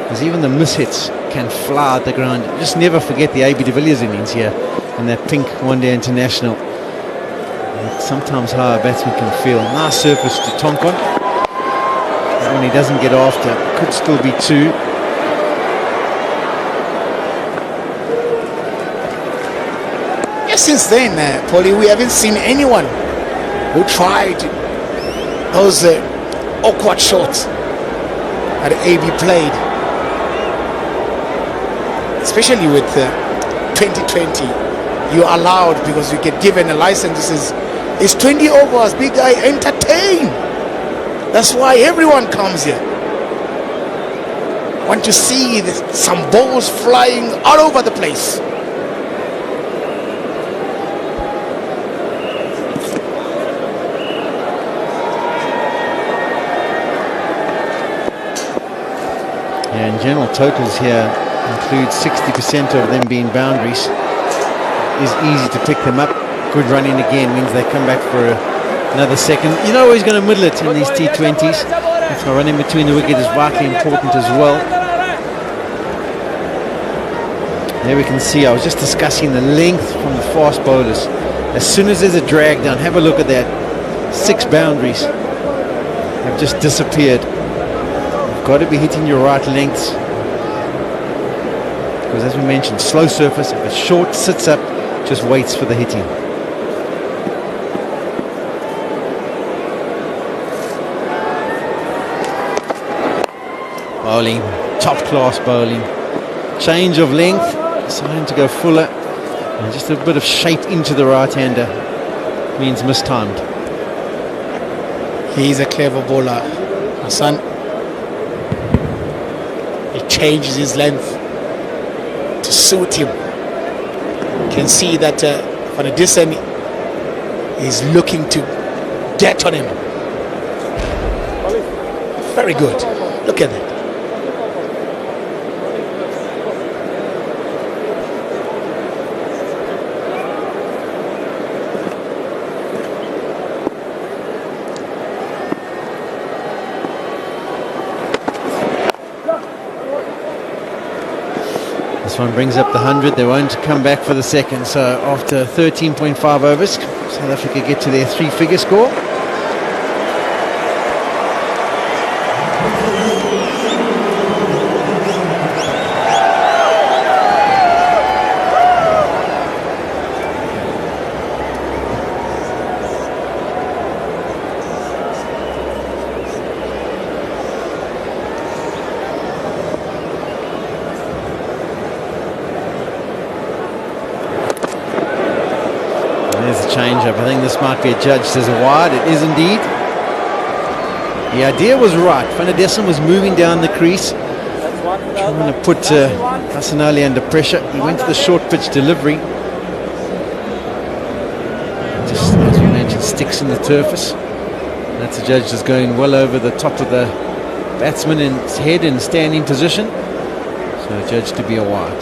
because even the mishits can fly at the ground. Just never forget the AB de Villiers innings here and that pink one-day international. That's sometimes how a batsman can feel. Nice surface to Tonkon. That one he doesn't get after. Could still be 2. Since then, Paulie, we haven't seen anyone who tried those awkward shots that AB played, especially with 2020. You are allowed, because you get given a license. This is it's 20 overs, big guy, entertain. That's why everyone comes here. Want to see some balls flying all over the place. In general, totals here include 60% of them being boundaries. It's easy to pick them up. Good running again means they come back for another second. You know he's going to middle it in these T20s. So running between the wicket is vitally important as well. There we can see, I was just discussing the length from the fast bowlers. As soon as there's a drag down, have a look at that. 6 boundaries have just disappeared. Got to be hitting your right lengths, because as we mentioned, slow surface. If it's short, sits up, just waits for the hitting. Bowling, top class bowling. Change of length, deciding to go fuller, and just a bit of shape into the right-hander means mistimed. He's a clever bowler, Hassan. Changes his length to suit him. You can see that Van der Dussen is looking to get on him. Very good. Look at that. One brings up the 100. They won't come back for the second. So after 13.5 overs, South Africa get to their 3-figure score. Change-up. I think this might be adjudged as a wide. It is indeed. The idea was right. Van der Dussen was moving down the crease, trying to put Hassanali under pressure. He went to the short pitch delivery. Just as we mentioned, sticks in the turf. That's adjudged as going well over the top of the batsman's head in standing position. So adjudged to be a wide.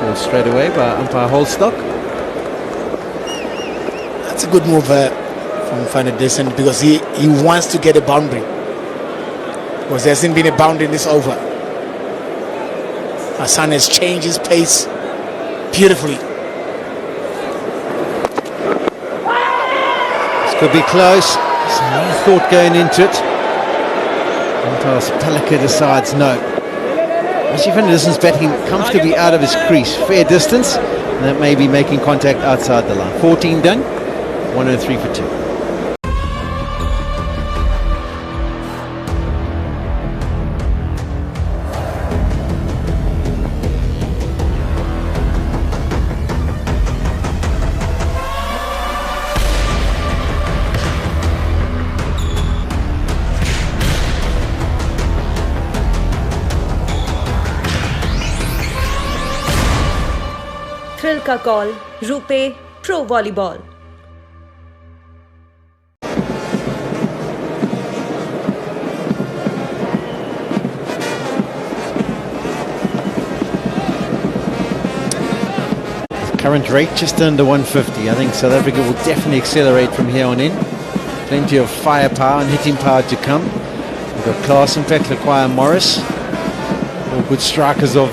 Called straight away by umpire Holstock. That's a good move from Van der Dussen, because he wants to get a boundary, because there hasn't been a boundary in this over. Hassan has changed his pace beautifully. This could be close. Some thought going into it. Umpire Palika decides no. Actually, Van der Dussen's batting comfortably out of his crease, fair distance, and that may be making contact outside the line. 14 done, 103 for 2. Thrill का call RuPay pro volleyball. Current rate just under 150. I think South Africa will definitely accelerate from here on in. Plenty of firepower and hitting power to come. We've got class, in fact, Laquia Morris, all good strikers of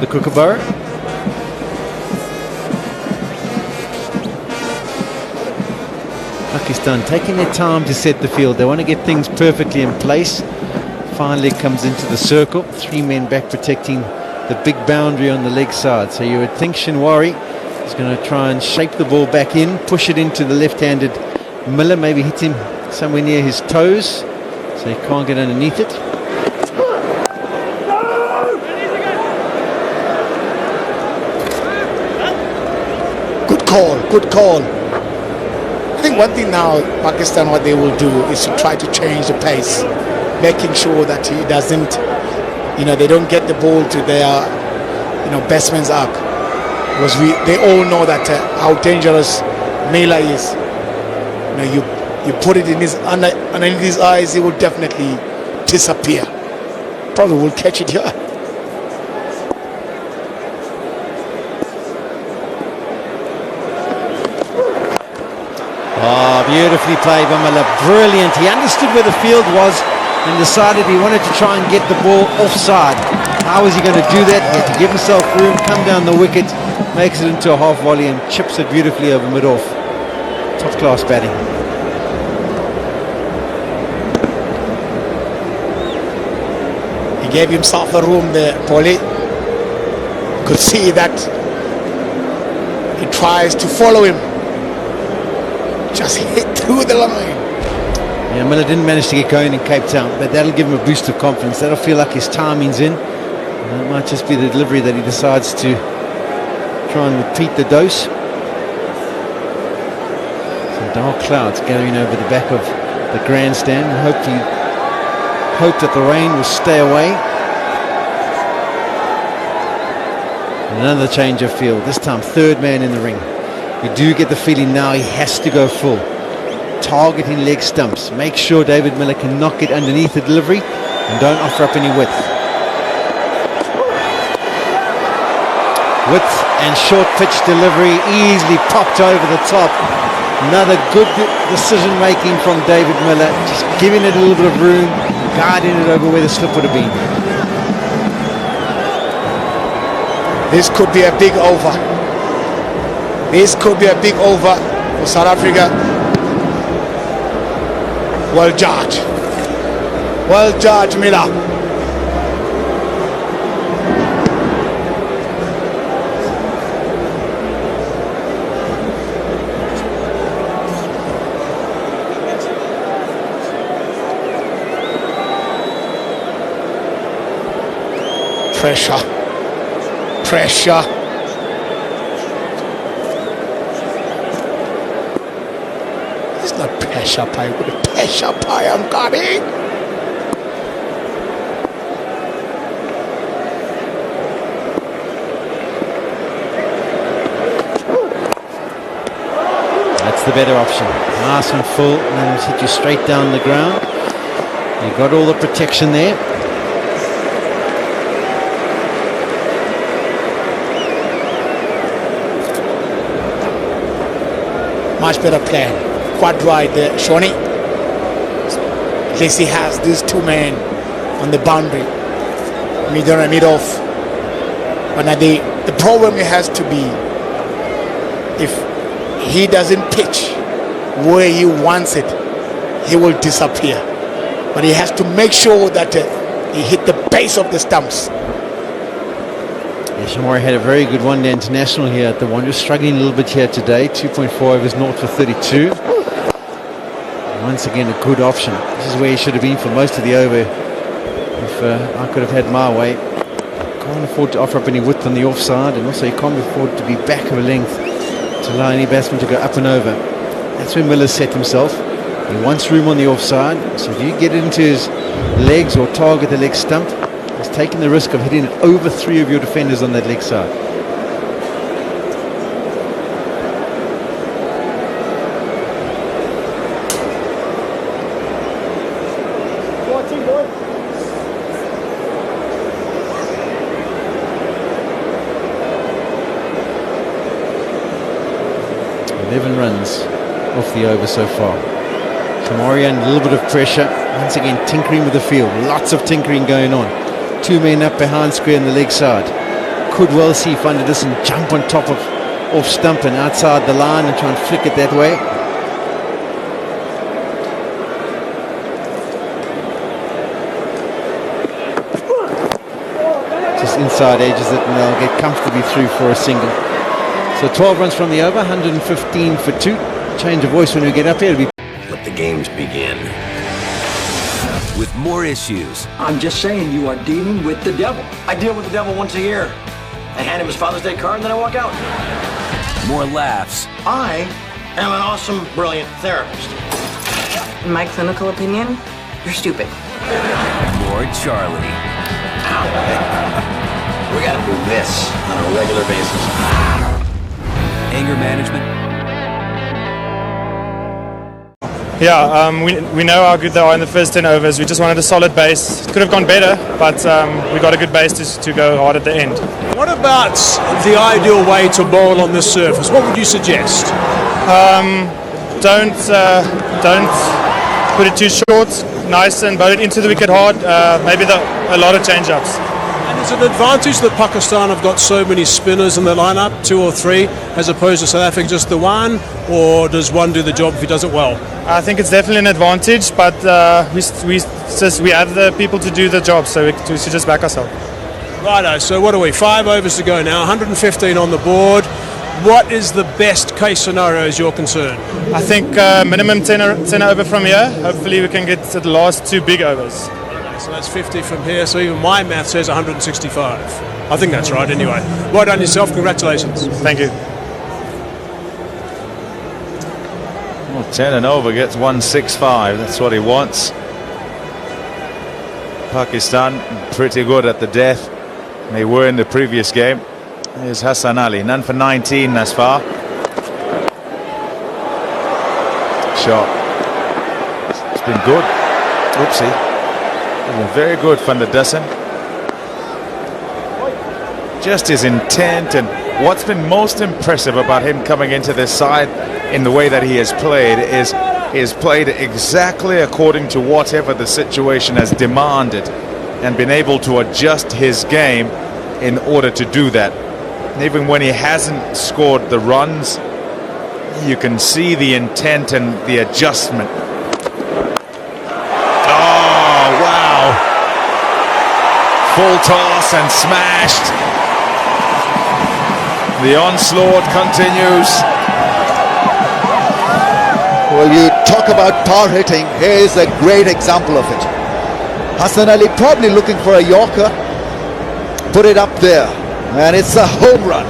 the Kookaburra. Pakistan taking their time to set the field. They want to get things perfectly in place. Finally comes into the circle. 3 men back protecting the big boundary on the leg side. So you would think Shinwari is going to try and shape the ball back in, push it into the left-handed Miller, maybe hit him somewhere near his toes so he can't get underneath it. Good call, good call. I think one thing now, Pakistan, what they will do is to try to change the pace, making sure that he doesn't, they don't get the ball to their, batsman's arc. Because they all know that how dangerous Mela is. You put it in his underneath his eyes, he will definitely disappear. Probably will catch it here. Oh, beautifully played by Miller. Brilliant. He understood where the field was and decided he wanted to try and get the ball offside. How was he going to do that? He had to give himself room, come down the wicket, makes it into a half volley and chips it beautifully over mid-off. Top class batting. He gave himself a room there, Paulie. Could see that he tries to follow him. Just hit through the line. Yeah, Miller didn't manage to get going in Cape Town, but that'll give him a boost of confidence. That'll feel like his timing's in. And it might just be the delivery that he decides to try and repeat the dose. Some dark clouds gathering over the back of the grandstand. Hope that the rain will stay away. Another change of field. This time, 3rd man in the ring. You do get the feeling now he has to go full. Targeting leg stumps. Make sure David Miller can knock it underneath the delivery and don't offer up any width. Width and short pitch delivery easily popped over the top. Another good decision making from David Miller. Just giving it a little bit of room, guiding it over where the slip would have been. This could be a big over. This could be a big over for South Africa. Well judged. Well judged, Miller. Pressure. Pressure. Pressure pie, with a pressure pie, I'm coming. That's the better option. Nice and full, and then just hit you straight down the ground. You got all the protection there. Much better plan. Quad wide there, Shawnee. At least he has these 2 men on the boundary, mid on and mid off. But now the problem has to be, if he doesn't pitch where he wants it, he will disappear. But he has to make sure that he hit the base of the stumps. Shamori had a very good one-day international here at the Wanderers, struggling a little bit here today. 2.4 overs, 0 for 32. Once again, a good option. This is where he should have been for most of the over. If I could have had my way. Can't afford to offer up any width on the offside, and also he can't afford to be back of a length to allow any batsman to go up and over. That's where Miller set himself. He wants room on the offside, so if you get it into his legs or target the leg stump, he's taking the risk of hitting it over 3 of your defenders on that leg side. Runs off the over so far. Kamori under a little bit of pressure. Once again, tinkering with the field. Lots of tinkering going on. 2 men up behind square on the leg side. Could well see Van der Dussen jump on top of off stump and outside the line and try and flick it that way. Just inside edges it, and they'll get comfortably through for a single. So 12 runs from the over, 115 for 2. Change of voice when we get up here. It'll be Let the games begin. With more issues. I'm just saying you are dealing with the devil. I deal with the devil once a year. I hand him his Father's Day card and then I walk out. More laughs. I am an awesome, brilliant therapist. In my clinical opinion, you're stupid. More Charlie. We gotta do this on a regular basis. Anger management. Yeah, we know how good they are in the first 10 overs. We just wanted a solid base. It could have gone better, but we got a good base to go hard at the end. What about the ideal way to bowl on this surface? What would you suggest? Don't put it too short, nice and bowl it into the wicket hard. Maybe a lot of change-ups. And is it an advantage that Pakistan have got so many spinners in the lineup, 2 or 3, as opposed to South Africa just the one, or does one do the job if he does it well? I think it's definitely an advantage, but we have the people to do the job, so we should just back ourselves. Righto, so what are we? 5 overs to go now, 115 on the board. What is the best case scenario as you're concerned? I think minimum 10 over from here. Hopefully we can get to the last 2 big overs. So that's 50 from here, so even my math says 165. I think that's right anyway. Well done yourself, congratulations. Thank you. Well, 10 and over gets 165, that's what he wants. Pakistan pretty good at the death. They were in the previous game. Here's Hassan Ali, none for 19 thus far. Shot. It's been good. Oopsie. Very good Van der Dussen. Just his intent, and what's been most impressive about him coming into this side in the way that he has played is he has played exactly according to whatever the situation has demanded and been able to adjust his game in order to do that. Even when he hasn't scored the runs, you can see the intent and the adjustment. Full toss and smashed. The onslaught continues. Well, you talk about power hitting. Here's a great example of it. Hassan Ali probably looking for a Yorker. Put it up there, and it's a home run.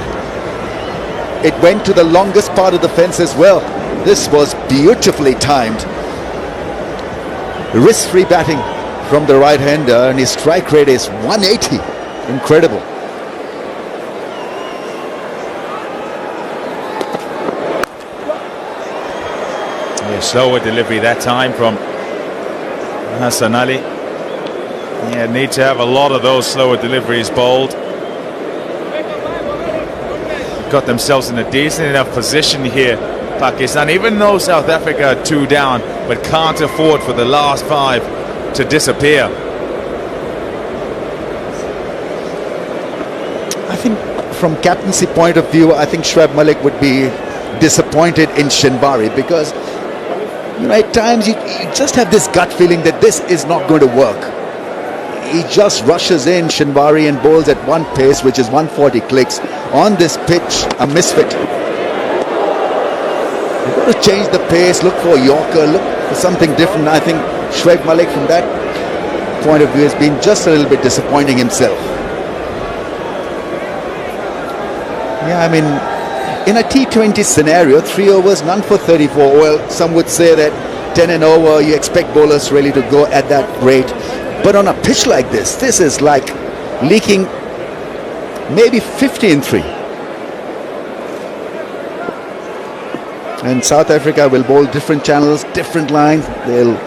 It went to the longest part of the fence as well. This was beautifully timed. Risk-free batting from the right-hander, and his strike rate is 180. Incredible. Yeah, slower delivery that time from Hassan Ali. Yeah, need to have a lot of those slower deliveries bowled. Got themselves in a decent enough position here, Pakistan, even though South Africa are 2 down, but can't afford for the last 5 to disappear. I think from captaincy point of view, I think Shoaib Malik would be disappointed in Shinwari, because at times you just have this gut feeling that this is not going to work. He just rushes in, Shinwari, and bowls at one pace, which is 140 clicks. On this pitch, a misfit. You've got to change the pace, look for a Yorker, look for something different. I think Shoaib Malik from that point of view has been just a little bit disappointing himself. Yeah, I mean, in a T20 scenario, 3 overs, none for 34. Well, some would say that 10 and over, you expect bowlers really to go at that rate. But on a pitch like this is like leaking maybe 50 in 3. And South Africa will bowl different channels, different lines. They'll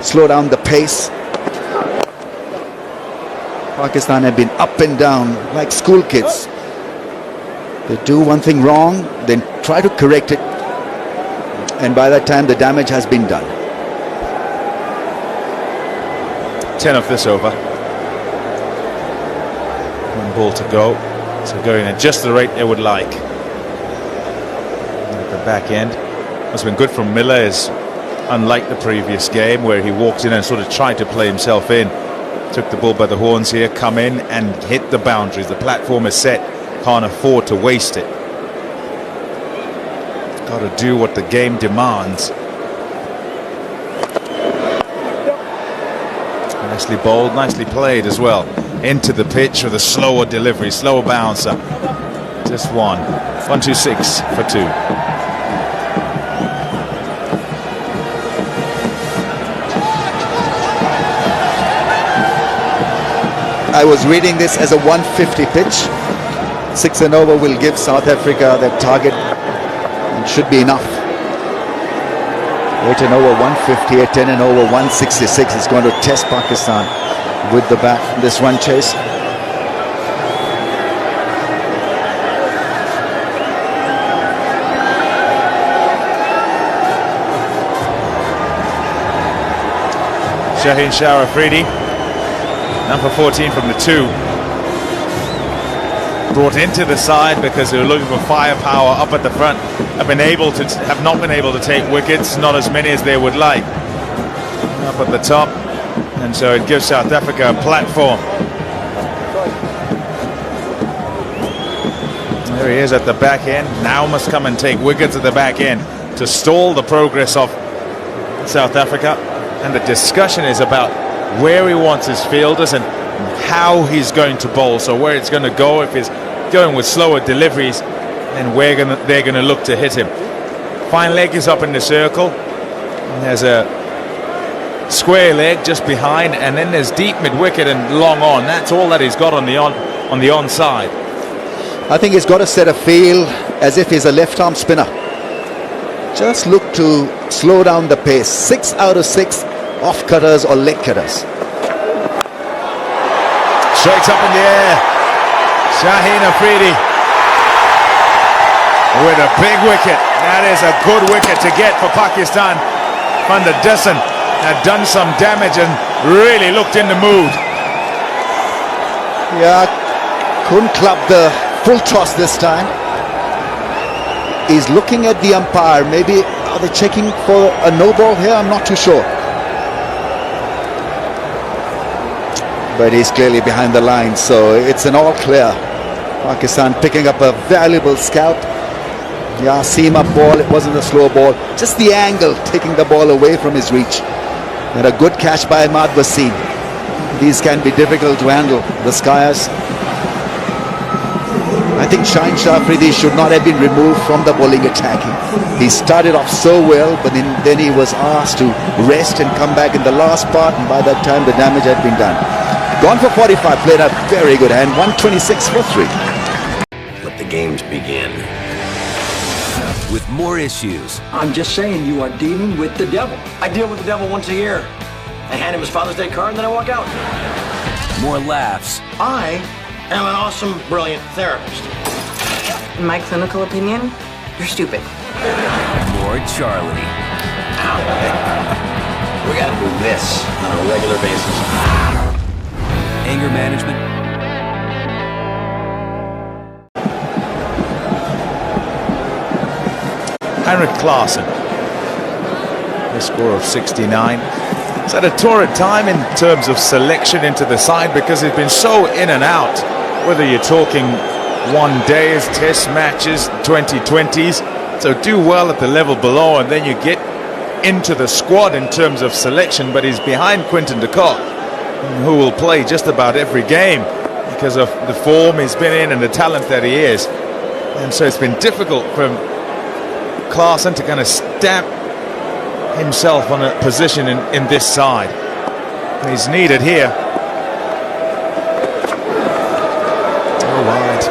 slow down the pace. Pakistan have been up and down like school kids. They do one thing wrong, then try to correct it, and by that time the damage has been done. 10 of this over. One ball to go. So going at just the rate they would like. At the back end. What's been good from Miller is, unlike the previous game where he walked in and sort of tried to play himself in, took the ball by the horns here, come in and hit the boundaries. The platform is set, can't afford to waste it. Got to do what the game demands. Nicely bowled, nicely played as well. Into the pitch with a slower delivery, slower bouncer. Just one. 1-2-6 for 2. I was reading this as a 150 pitch. 6 and over will give South Africa their target. It should be enough. 8 and over 150, 10 and over 166 is going to test Pakistan with the bat. This run chase. Shaheen Shah Afridi, number 14 from the 2. Brought into the side because they were looking for firepower up at the front. Have not been able to take wickets, not as many as they would like. Up at the top, and so it gives South Africa a platform. There he is at the back end. Now must come and take wickets at the back end to stall the progress of South Africa. And the discussion is about where he wants his fielders and how he's going to bowl. So where it's going to go, if he's going with slower deliveries, and they're going to look to hit him. Fine leg is up in the circle. And there's a square leg just behind, and then there's deep mid-wicket and long on. That's all that he's got on the onside. I think he's got to set a feel as if he's a left-arm spinner. Just look to slow down the pace. 6 out of 6 off cutters or leg cutters. Straight up in the air. Shaheen Afridi with a big wicket. That is a good wicket to get for Pakistan. Van der Dussen had done some damage and really looked in the mood. Yeah, couldn't club the full toss this time. He's looking at the umpire. Maybe are they checking for a no ball here? I'm not too sure. But he's clearly behind the line, so it's an all clear. Pakistan picking up a valuable scalp. Yeah, seam up ball. It wasn't a slow ball. Just the angle taking the ball away from his reach. And a good catch by Ahmad Wasim. These can be difficult to handle. The Skiers. I think Shaheen Shah Afridi should not have been removed from the bowling attack. He started off so well, but then he was asked to rest and come back in the last part, and by that time the damage had been done. Gone for 45, played a very good hand, 126 for 3. Let the games begin. With more issues. I'm just saying you are dealing with the devil. I deal with the devil once a year. I hand him his Father's Day card and then I walk out. More laughs. I am an awesome, brilliant therapist. In my clinical opinion, you're stupid. More Charlie. Ow. We gotta do this on a regular basis. Anger management. Henrik Klaasen, a score of 69. He's had a torrid time in terms of selection into the side because he's been so in and out. Whether you're talking one days, test matches, 2020s, so do well at the level below and then you get into the squad in terms of selection, but he's behind Quinton de Kock, who will play just about every game because of the form he's been in and the talent that he is. And so it's been difficult for Klaasen to kind of stamp himself on a position in this side. He's needed here. Oh, wide.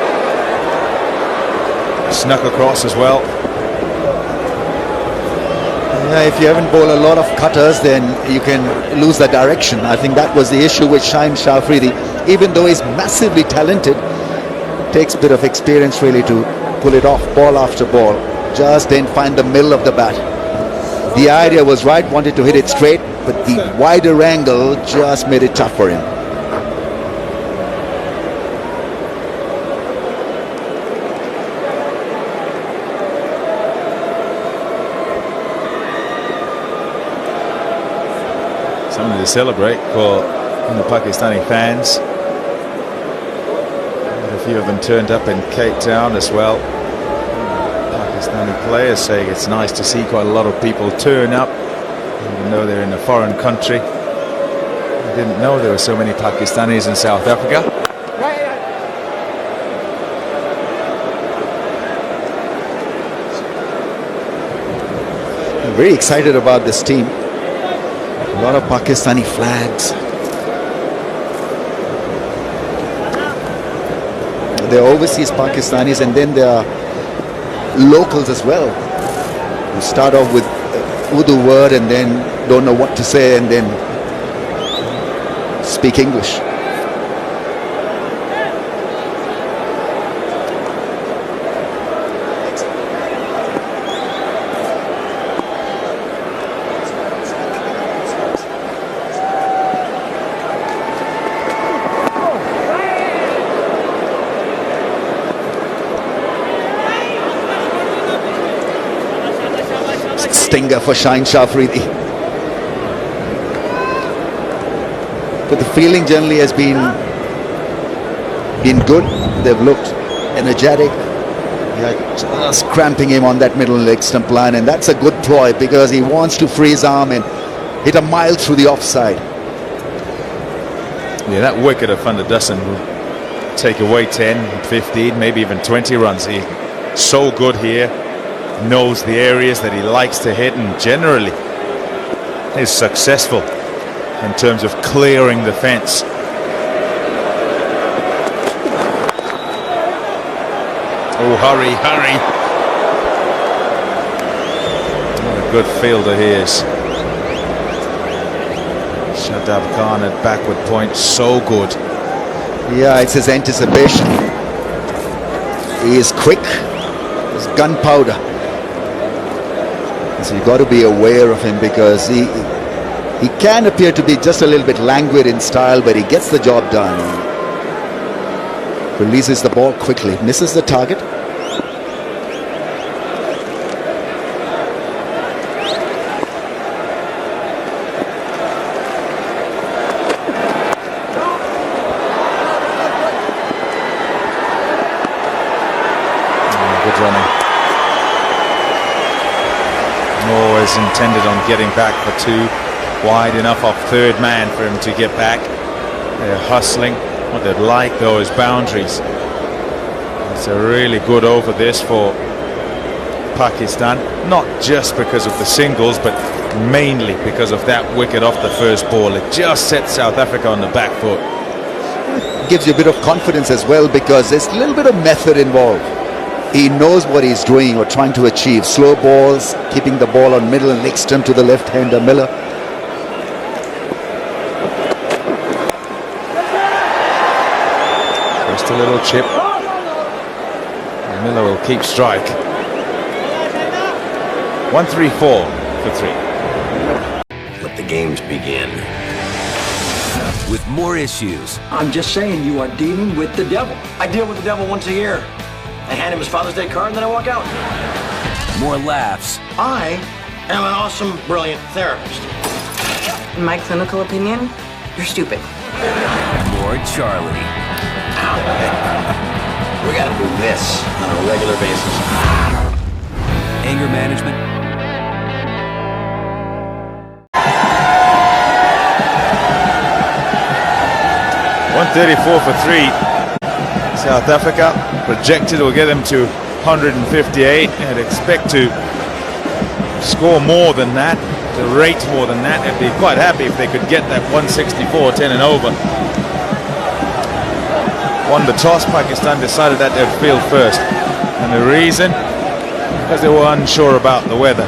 Snuck across as well. Yeah, if you haven't bowled a lot of cutters, then you can lose the direction. I think that was the issue with Shaheen Shah Afridi. Even though he's massively talented, it takes a bit of experience really to pull it off ball after ball. Just didn't find the middle of the bat. The idea was right, wanted to hit it straight, but the wider angle just made it tough for him. Something to celebrate for the Pakistani fans. And a few of them turned up in Cape Town as well. Pakistani players saying it's nice to see quite a lot of people turn up, even though they're in a foreign country. I didn't know there were so many Pakistanis in South Africa. I'm very excited about this team. A lot of Pakistani flags. There are overseas Pakistanis, and then there are locals as well, who start off with Urdu word and then don't know what to say and then speak English. Stinger for Shaheen Shah Afridi. But the feeling generally has been good. They've looked energetic. They are just cramping him on that middle leg stump line, and that's a good ploy because he wants to free his arm and hit a mile through the offside. Yeah, that wicket of Van der Dussen will take away 10, 15, maybe even 20 runs. He's so good here. Knows the areas that he likes to hit, and generally is successful in terms of clearing the fence. Oh, hurry, hurry. What a good fielder he is. Shadab Khan at backward point, so good. Yeah, it's his anticipation. He is quick. He's gunpowder. So you've got to be aware of him because he can appear to be just a little bit languid in style, but he gets the job done. Releases the ball quickly, misses the target. Good running. Always intended on getting back for two, wide enough off third man for him to get back. They're hustling. What they'd like though is boundaries. It's a really good over this for Pakistan, not just because of the singles, but mainly because of that wicket off the first ball. It just sets South Africa on the back foot. It gives you a bit of confidence as well because there's a little bit of method involved. He knows what he's doing or trying to achieve. Slow balls, keeping the ball on middle and leg stump to the left-hander Miller. Just a little chip. And Miller will keep strike. 1-3-4 for 3. Let the games begin. With more issues. I'm just saying you are dealing with the devil. I deal with the devil once a year. I hand him his Father's Day card and then I walk out. More laughs. I am an awesome, brilliant therapist. In my clinical opinion, you're stupid. More Charlie. Ow. We gotta do this on a regular basis. Anger management. .134 for 3. South Africa projected will get them to 158 and expect to score more than that, to rate more than that. They'd be quite happy if they could get that 164, 10 and over. Won the toss, Pakistan decided that they'd field first. And the reason? Because they were unsure about the weather.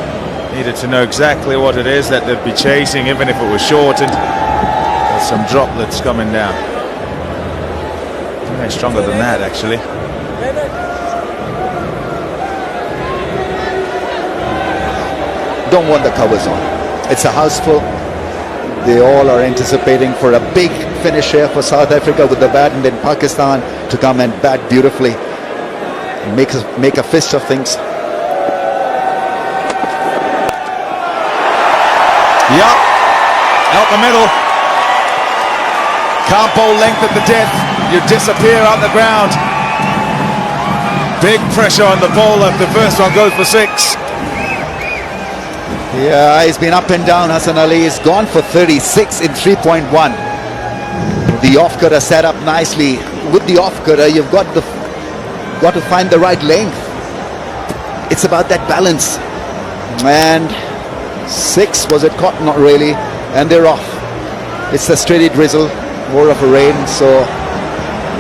Needed to know exactly what it is that they'd be chasing, even if it was shortened. There's some droplets coming down. Stronger than that, actually. don't want the covers on. It's a house full. They all are anticipating for a big finish here for South Africa with the bat, and then Pakistan to come and bat beautifully and make a fist of things. Yup, out the middle. Can't bowl length at the death. You disappear on the ground. Big pressure on the bowler if the first one goes for 6. Yeah, he's been up and down. Hassan Ali has gone for 36 in 3.1. The off-cutter set up nicely. With the off-cutter, you've got to find the right length. It's about that balance. And 6, was it caught? Not really. And they're off. It's a steady drizzle, more of a rain. So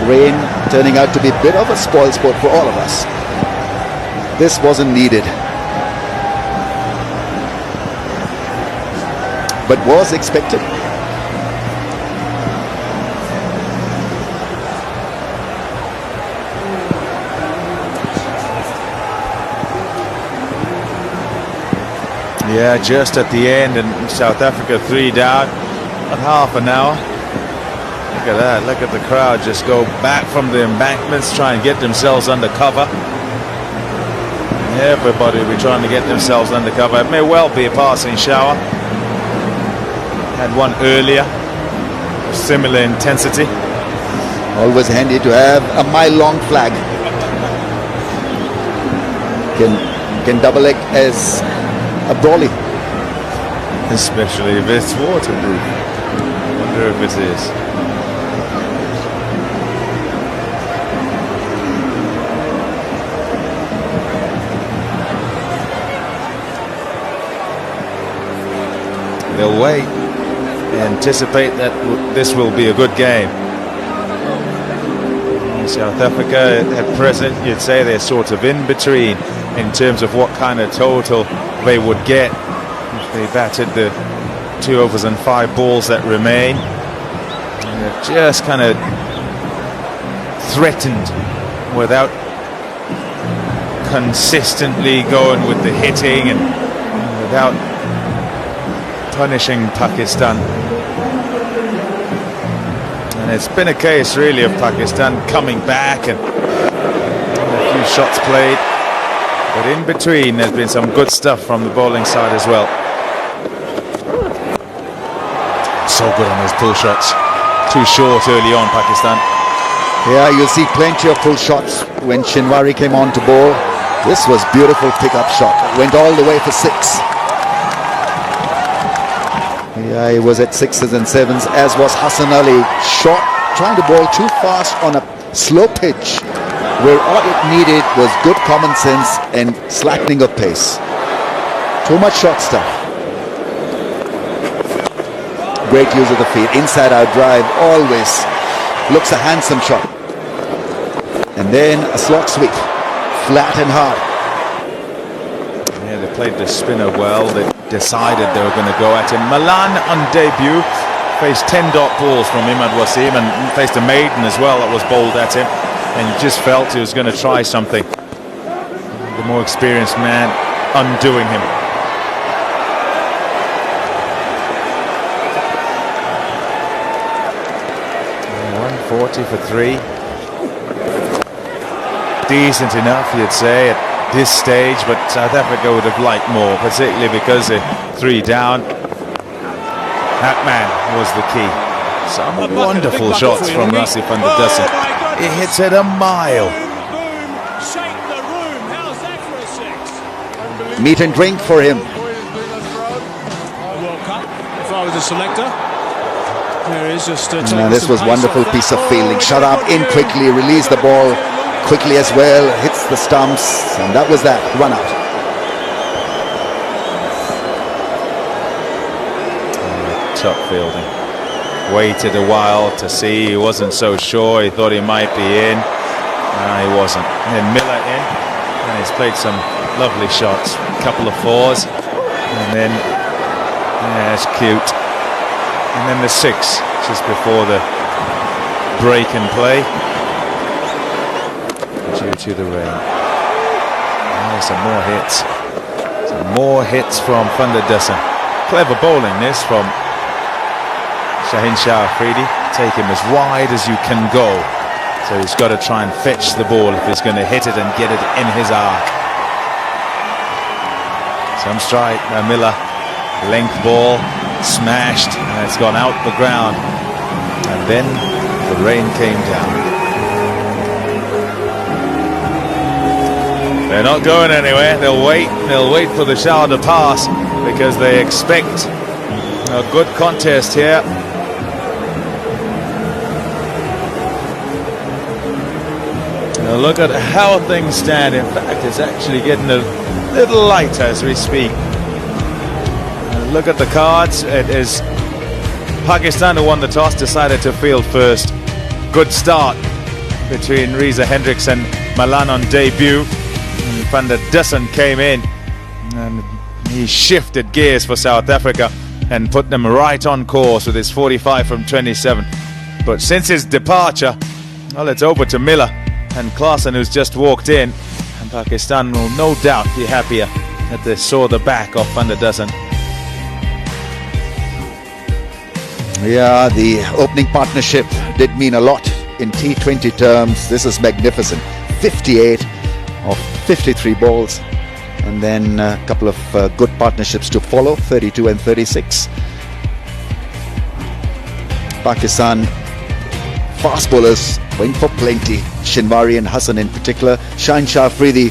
rain turning out to be a bit of a spoil sport for all of us. This wasn't needed, but was expected. Yeah, just at the end, and South Africa 3 down. About half an hour. Look at that. Look at the crowd just go back from the embankments, try and get themselves under cover. Everybody will be trying to get themselves under cover. It may well be a passing shower. Had one earlier, similar intensity. Always handy to have a mile-long flag. Can double it as a brolly. Especially if it's waterproof. I wonder if it is. They'll wait, anticipate that this will be a good game. South Africa at present, you'd say they're sort of in between in terms of what kind of total they would get if they batted the 2 overs and 5 balls that remain. And they're just kind of threatened without consistently going with the hitting and without punishing Pakistan. And it's been a case really of Pakistan coming back and a few shots played, but in between there's been some good stuff from the bowling side as well. So good on those pull shots. Too short early on, Pakistan. Yeah, you'll see plenty of full shots when Shinwari came on to bowl. This was beautiful pickup shot. Went all the way for 6. Yeah, he was at 6s and 7s, as was Hassan Ali. Shot, trying to bowl too fast on a slow pitch, where all it needed was good common sense and slackening of pace. Too much short stuff. Great use of the feet. Inside out drive always looks a handsome shot. And then a slot sweep, flat and hard. Yeah, they played the spinner well. They decided they were going to go at him. Malan on debut faced 10 dot balls from Imad Wasim and faced a maiden as well that was bowled at him, and you just felt he was going to try something. The more experienced man undoing him. And 140 for 3. Decent enough, you'd say, at this stage, but South Africa would have liked more, particularly because they're 3 down. That man was the key. Some wonderful shots from Rasif van der Dussen. He hits it a mile. Meat and drink for him. World Cup, if I was a selector. There is just this was wonderful piece of fielding. Shut up, in quickly, release the ball quickly as well, hits the stumps, and that was that, run out. Top fielding. Waited a while to see, he wasn't so sure, he thought he might be in. He wasn't. And then Miller in, and he's played some lovely shots, a couple of 4s, and then, yeah, it's cute. And then the 6, just before the break in play. Due to the rain. Some more hits. More hits from Van der Dussen. Clever bowling this from Shaheen Shah Afridi. Take him as wide as you can go. So he's got to try and fetch the ball if he's going to hit it and get it in his arc. Some strike by Miller. Length ball smashed and it's gone out the ground. And then the rain came down. They're not going anywhere. They'll wait for the shower to pass because they expect a good contest here. Now look at how things stand. In fact, it's actually getting a little light as we speak. Look at the cards. It is Pakistan who won the toss, decided to field first. Good start between Reza Hendricks and Malan on debut. And Van der Dussen came in and he shifted gears for South Africa and put them right on course with his 45 from 27. But since his departure, well, it's over to Miller and Klaasen, who's just walked in, and Pakistan will no doubt be happier that they saw the back of Van der Dussen. Yeah, the opening partnership did mean a lot in T20 terms. This is magnificent. 58 of 53 balls, and then a couple of good partnerships to follow, 32 and 36. Pakistan fast bowlers went for plenty. Shinwari and Hassan in particular. Shaheen Shah Afridi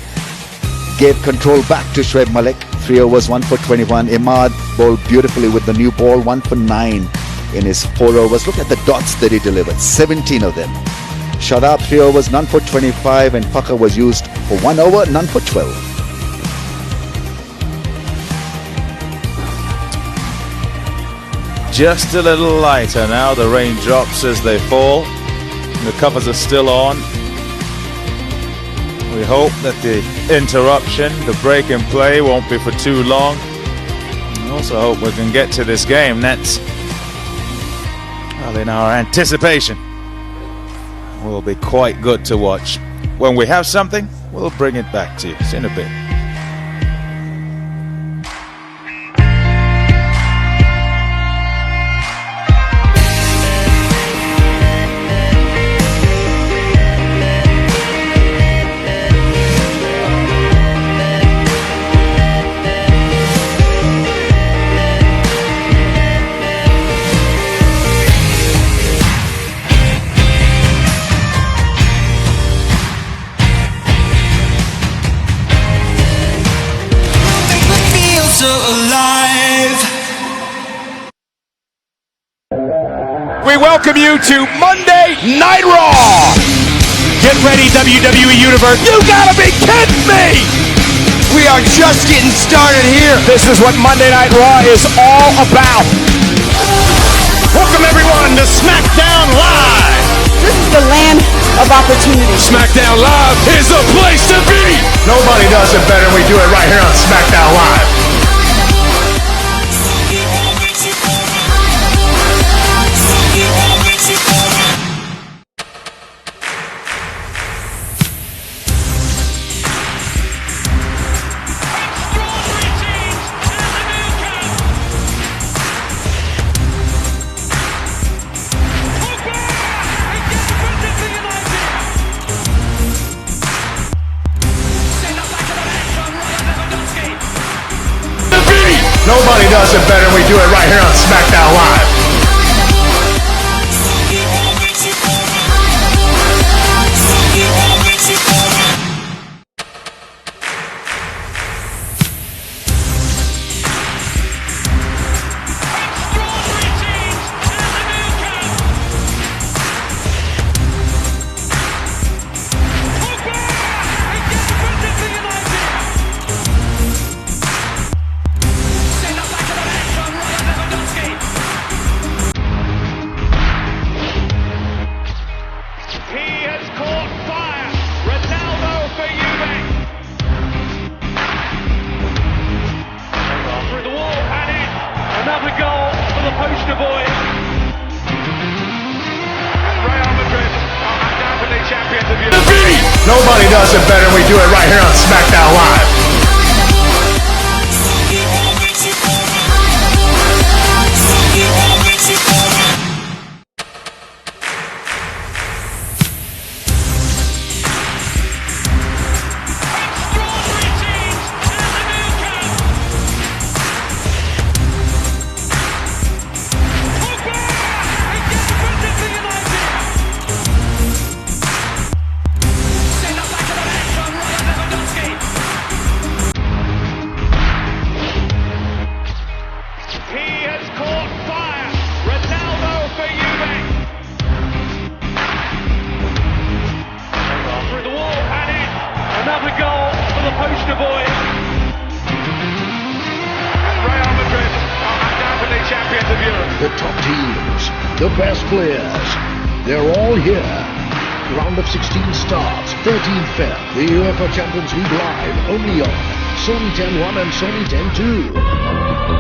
gave control back to Shoaib Malik. 3 overs, 1 for 21. Imad bowled beautifully with the new ball, 1 for 9 in his 4 overs. Look at the dots that he delivered, 17 of them. Shadab 3 overs, none for 25, and Fakar was used for 1 over, none for 12. Just a little lighter now. The rain drops as they fall. The covers are still on. We hope that the interruption, the break in play, won't be for too long. We also hope we can get to this game. That's, well, in our anticipation, will be quite good to watch. When we have something, we'll bring it back to you. See you in a bit. We welcome you to Monday Night Raw. Get ready, WWE Universe. You gotta be kidding me! We are just getting started here. This is what Monday Night Raw is all about. Welcome everyone to SmackDown Live. This is the land of opportunity. SmackDown Live is the place to be. Nobody does it better than we do it right here on SmackDown Live. be. Nobody does it better than we do it right here on SmackDown Live. Nobody does it better than we do it right here on SmackDown Live. SmackDown Live is the place to be. Nobody does it better than we do it right here on SmackDown Live. Nobody does it better than we do it right here on SmackDown Live. Nobody does it better than we do it right here on SmackDown Live. the best players. They're all here. Round of 16 starts, 13 Feb. The UEFA Champions League live, only on Sony 10.1 and Sony 10.2.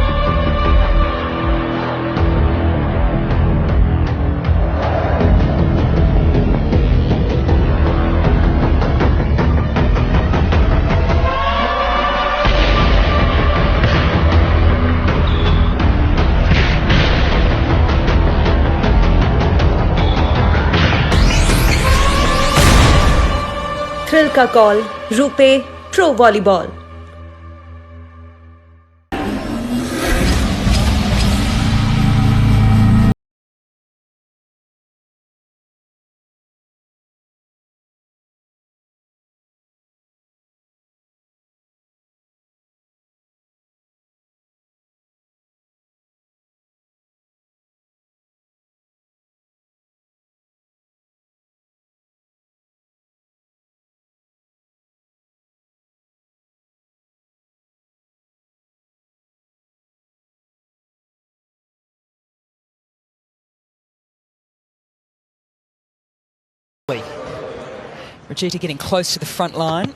Thrill का call RuPay pro volleyball. Regita getting close to the front line.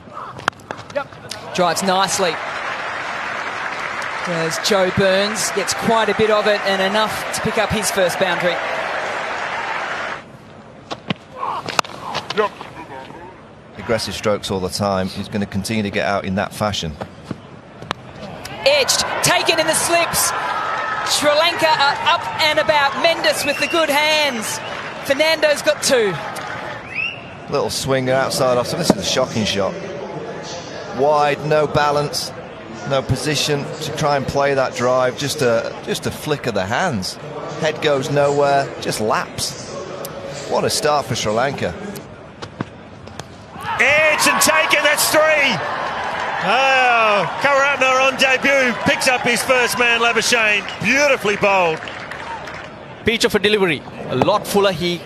Drives nicely. There's Joe Burns, gets quite a bit of it and enough to pick up his first boundary. Aggressive strokes all the time. He's going to continue to get out in that fashion. Edged, taken in the slips. Sri Lanka are up and about. Mendes with the good hands. Fernando's got two. Little swinger outside off. So this is a shocking shot. Wide, no balance, no position to try and play that drive. Just a flick of the hands. Head goes nowhere. Just laps. What a start for Sri Lanka. Edge and taken. That's three. Oh, Karatner on debut picks up his first man, Labuschagne. Beautifully bowled. Pitch of a delivery. A lot fuller. He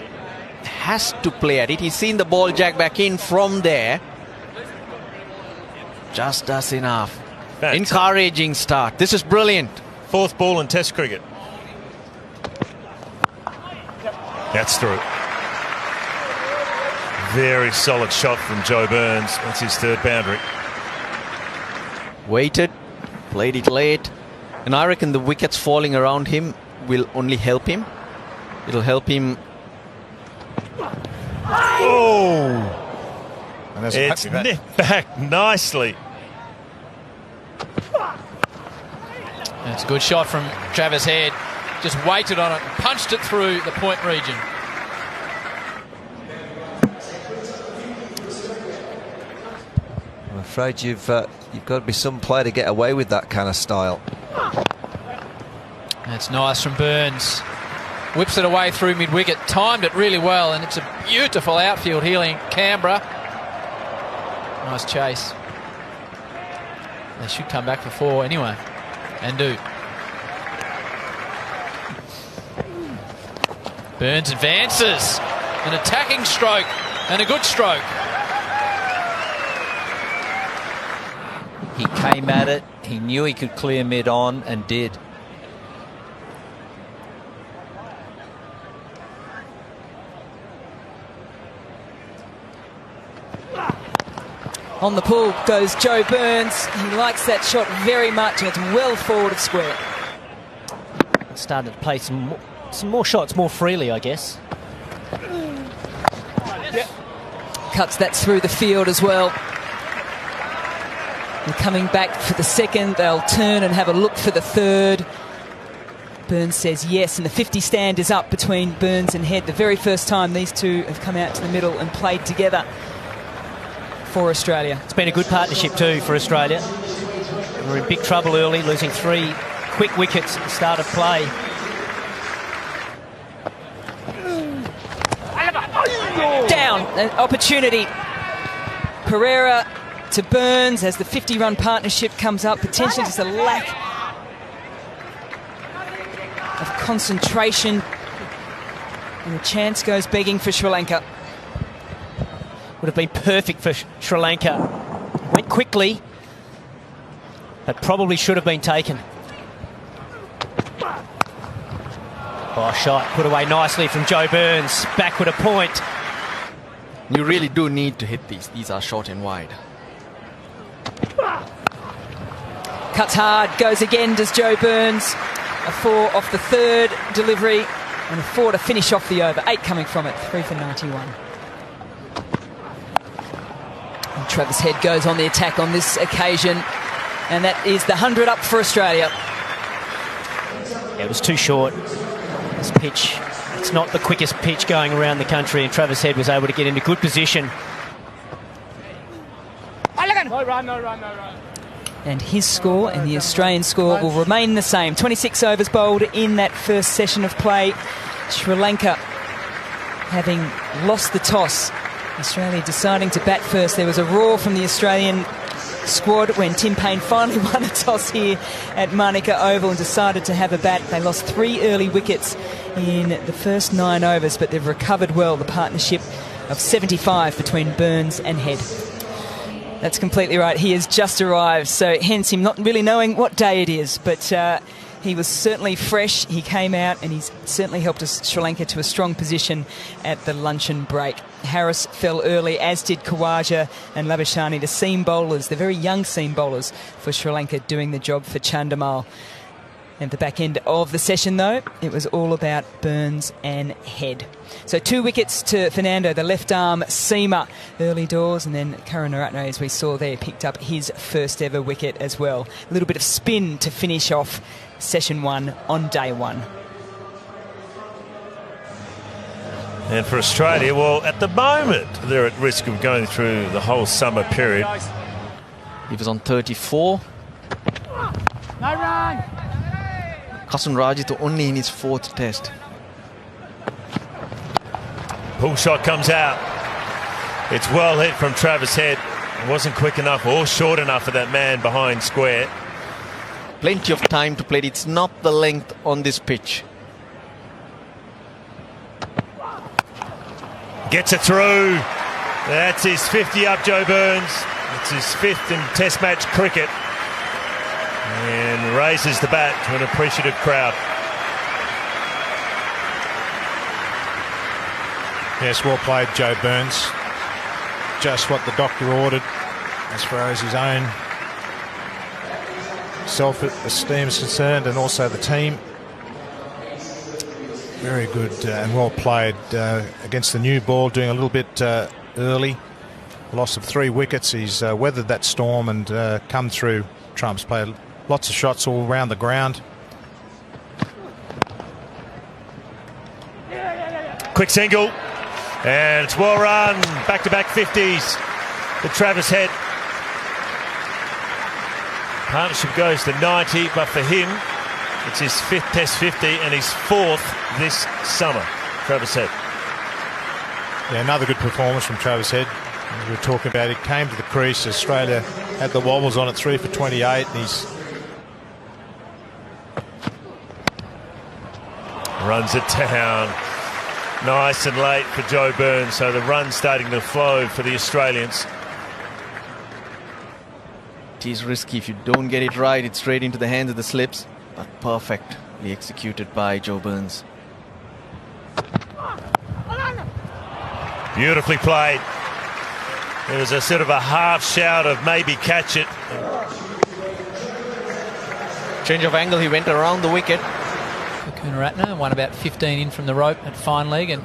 has to play at it. He's seen the ball jack back in from there. Just does enough. Encouraging start. This is brilliant. Fourth ball in Test cricket. That's through. Very solid shot from Joe Burns. That's his third boundary. Waited, played it late, and I reckon the wickets falling around him will only help him. It'll help him. Oh! It's nipped back nicely. It's a good shot from Travis Head. Just waited on it and punched it through the point region. I'm afraid you've got to be some player to get away with that kind of style. That's nice from Burns. Whips it away through mid-wicket. Timed it really well, and it's a beautiful outfield healing. Canberra. Nice chase. They should come back for four anyway. And do. Burns advances. An attacking stroke and a good stroke. He came at it. He knew he could clear mid-on and did. On the pull goes Joe Burns. He likes that shot very much, and it's well forward of square. Starting to play some more shots more freely, I guess. Cuts that through the field as well. And coming back for the second, they'll turn and have a look for the third. Burns says yes, and the 50 stand is up between Burns and Head. The very first time these two have come out to the middle and played together for Australia. It's been a good partnership too for Australia. They were in big trouble early, losing 3 quick wickets at the start of play. Down, an opportunity. Pereira to Burns as the 50-run partnership comes up. Potentially just a lack of concentration. And the chance goes begging for Sri Lanka. Would have been perfect for Sri Lanka. Went quickly, but probably should have been taken. Oh, shot put away nicely from Joe Burns. Backward a point. You really do need to hit these. These are short and wide. Cuts hard, goes again, does Joe Burns. A 4 off the third delivery and a 4 to finish off the over. 8 coming from it, 3 for 91. And Travis Head goes on the attack on this occasion, and that is the 100 up for Australia. Yeah, it was too short. This pitch, it's not the quickest pitch going around the country, and Travis Head was able to get into good position. No run. And his score and the Australian score will remain the same. 26 overs bowled in that first session of play. Sri Lanka having lost the toss. Australia deciding to bat first. There was a roar from the Australian squad when Tim Payne finally won a toss here at Manica Oval and decided to have a bat. They lost 3 early wickets in the first 9 overs, but they've recovered well. The partnership of 75 between Burns and Head. That's completely right. He has just arrived, so hence him not really knowing what day it is. But he was certainly fresh. He came out and he's certainly helped us, Sri Lanka, to a strong position at the luncheon break. Harris fell early, as did Khawaja and Labuschagne, the seam bowlers, the very young seam bowlers for Sri Lanka, doing the job for Chandimal. At the back end of the session, though, it was all about Burns and Head. So 2 wickets to Fernando, the left arm seamer, early doors, and then Karunaratne, as we saw there, picked up his first ever wicket as well. A little bit of spin to finish off session 1 on day 1. And for Australia, well, at the moment, they're at risk of going through the whole summer period. He was on 34. No run. Kasun Rajithu only in his 4th test. Pull shot comes out. It's well hit from Travis Head. It wasn't quick enough or short enough for that man behind square. Plenty of time to play it. It's not the length on this pitch. Gets it through. That's his 50 up, Joe Burns. It's his 5th in Test match cricket. And raises the bat to an appreciative crowd. Yes, well played, Joe Burns. Just what the doctor ordered as far as his own self-esteem is concerned, and also the team. Very good and well played against the new ball, doing a little bit early. Loss of 3 wickets. He's weathered that storm and come through. Trump's played lots of shots all around the ground. Quick single. And it's well run. Back-to-back 50s for Travis Head. Partnership goes to 90, but for him, it's his 5th Test 50 and his 4th this summer. Travis Head. Yeah, another good performance from Travis Head. As we were talking about, it came to the crease. Australia had the wobbles on it, 3 for 28, and he's runs it down. Nice and late for Joe Burns, so the run's starting to flow for the Australians. It is risky. If you don't get it right, it's straight into the hands of the slips. But perfectly executed by Joe Burns. Beautifully played. There was a sort of a half shout of maybe catch it. Change of angle, he went around the wicket. Karunaratne won about 15 in from the rope at fine leg, and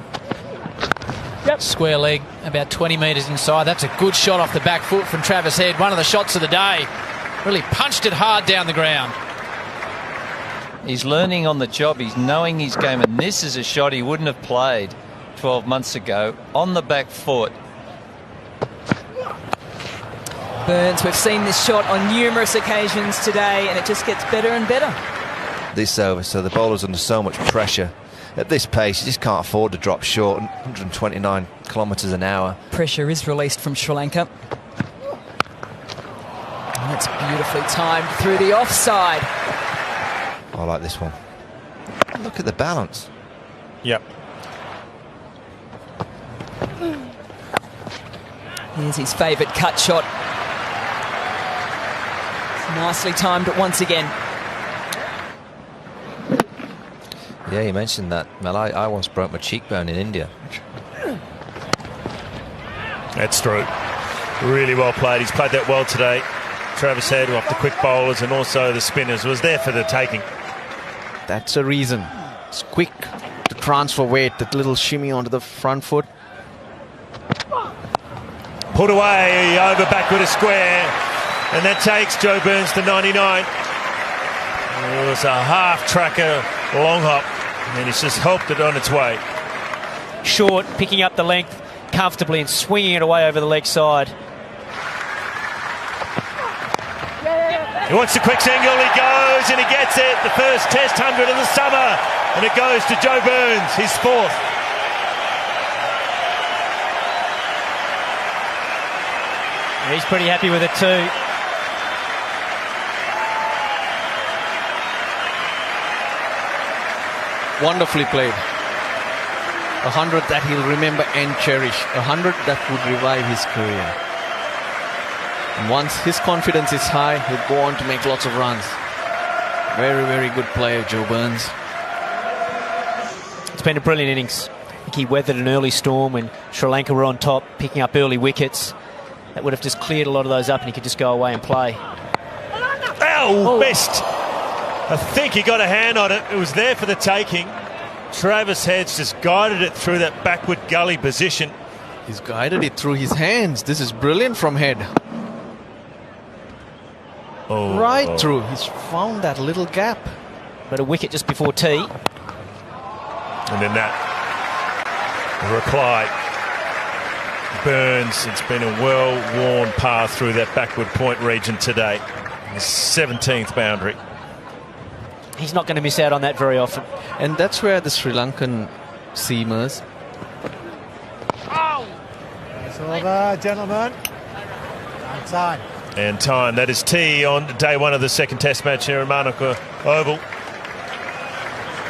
square leg about 20 metres inside. That's a good shot off the back foot from Travis Head. One of the shots of the day. Really punched it hard down the ground. He's learning on the job. He's knowing his game, and this is a shot he wouldn't have played 12 months ago on the back foot. Burns, we've seen this shot on numerous occasions today, and it just gets better and better. This over, so the bowler's under so much pressure. At this pace, you just can't afford to drop short. 129 kilometres an hour. Pressure is released from Sri Lanka. And that's beautifully timed through the offside. I like this one. Look at the balance. Yep. Here's his favourite cut shot. Nicely timed once again. Yeah, you mentioned that. Well, I once broke my cheekbone in India. That's true. Really well played. He's played that well today. Travis Head off the quick bowlers and also the spinners was there for the taking. That's a reason. It's quick to transfer weight, that little shimmy onto the front foot. Put away over backward a square, and that takes Joe Burns to 99. It was a half tracker long hop, and he's just helped it on its way. Short, picking up the length comfortably and swinging it away over the leg side. He wants the quick single, he goes and he gets it. The first Test 100 of the summer, and it goes to Joe Burns, his fourth. He's pretty happy with it too. Wonderfully played. 100 that he'll remember and cherish. 100 that would revive his career. And once his confidence is high, he'll go on to make lots of runs. Very, very good player, Joe Burns. It's been a brilliant innings. I think he weathered an early storm when Sri Lanka were on top, picking up early wickets. That would have just cleared a lot of those up and he could just go away and play. Missed. I think he got a hand on it. It was there for the taking. Travis Head's just guided it through that backward gully position. He's guided it through his hands. This is brilliant from Head. Right through. He's found that little gap. But a wicket just before tea. And then that reply. Burns, it's been a well-worn path through that backward point region today. The 17th boundary. He's not going to miss out on that very often. And that's where the Sri Lankan seamers. It's over, gentlemen. And time. And time. That is tea on day one of the second Test match here at Manuka Oval.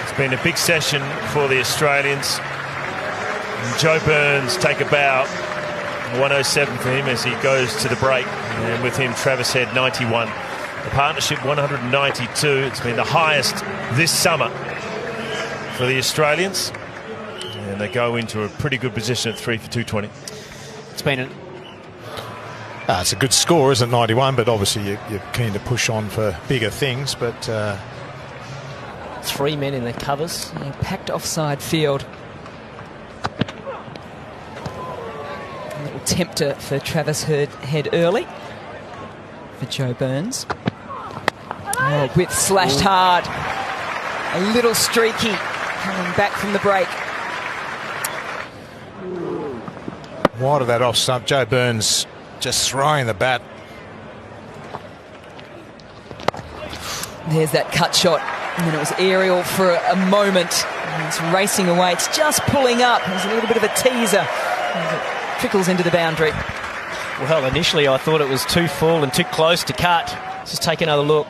It's been a big session for the Australians. And Joe Burns take a bow. 107 for him as he goes to the break. And with him, Travis Head, 91. The partnership, 192. It's been the highest this summer for the Australians. And they go into a pretty good position at 3 for 220. It's been it's a good score, isn't it, 91? But obviously you're keen to push on for bigger things. But 3 men in the covers. Yeah, packed offside field. A little tempter for Travis Head early. For Joe Burns. Width slashed hard. A little streaky coming back from the break. wide of that off stump. Joe Burns just throwing the bat. There's that cut shot. And then it was aerial for a moment. And it's racing away. It's just pulling up. There's a little bit of a teaser as it trickles into the boundary. Well, initially I thought it was too full and too close to cut. Let's just take another look.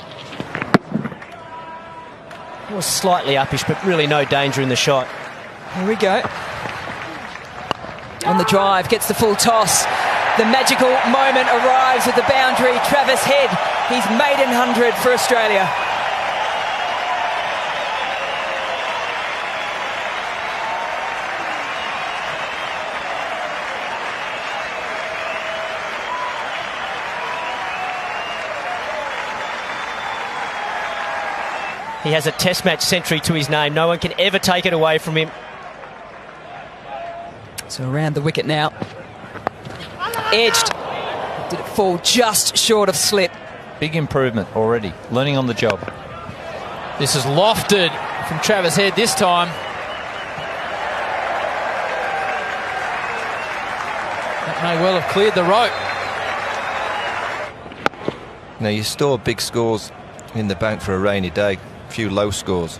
It was slightly uppish, but really no danger in the shot. Here we go. On the drive, gets the full toss. The magical moment arrives at the boundary. Travis Head, he's maiden 100 for Australia. He has a test match century to his name. No one can ever take it away from him. So around the wicket now. Edged. Did it fall just short of slip? Big improvement already. Learning on the job. This is lofted from Travis Head this time. That may well have cleared the rope. Now you store big scores in the bank for a rainy day. A few low scores.